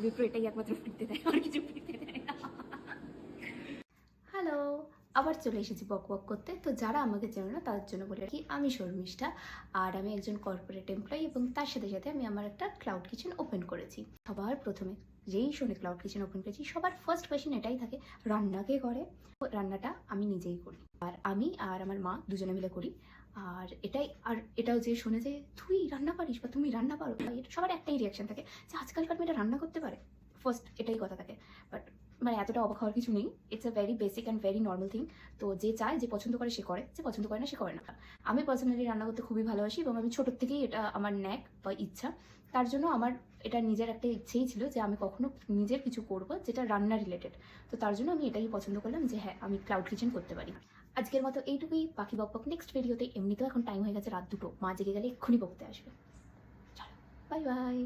বিপ্র এটাই একমাত্র ফিরতে দেয়, আর কিছু ফিরতে দেয় না। হ্যালো, আবার চলে এসেছি বক বক করতে। তো যারা আমাকে চেনে না তাদের জন্য বলে রাখি, আমি শর্মিষ্ঠা, আর আমি একজন কর্পোরেট এমপ্লয়ি এবং তার সাথে সাথে আমি আমার একটা ক্লাউড কিচেন ওপেন করেছি। সবার প্রথমে যেই শুনে ক্লাউড কিচেন ওপেন করেছি, সবার ফার্স্ট কোয়েশ্চেন এটাই থাকে, রান্না কে করে? রান্নাটা আমি নিজেই করি, আর আমি আর আমার মা দুজনে মিলে করি। আর এটাও যে শুনে যে তুই রান্না পারিস বা তুমি রান্না পারো, এটা সবার একটাই রিয়াকশন থাকে যে আজকালকার মেয়েটা রান্না করতে পারে। ফার্স্ট এটাই কথা থাকে, বাট মানে এতটা অবাক হওয়ার কিছু নেই। It's a very basic and very normal thing. তো যে চায়, যে পছন্দ করে সে করে, যে পছন্দ করে না সে করে না। আমি পার্সোনালি রান্না করতে খুবই ভালোবাসি এবং আমি ছোটোর থেকেই এটা আমার ন্যাক বা ইচ্ছা। তার জন্য আমার এটা নিজের একটা ইচ্ছেই ছিল যে আমি কখনো নিজের কিছু করব যেটা রান্না রিলেটেড। তো তার জন্য আমি এটাই পছন্দ করলাম যে হ্যাঁ, আমি ক্লাউড কিচেন করতে পারি। আজকের মতো এইটুকুই, বাকি বকবক নেক্সট ভিডিওতে। এমনিতেও এখন টাইম হয়ে গেছে রাত 2টো, মা জেগে গেলে এক্ষুনি বকতে আসবে। চলো, বাই বাই।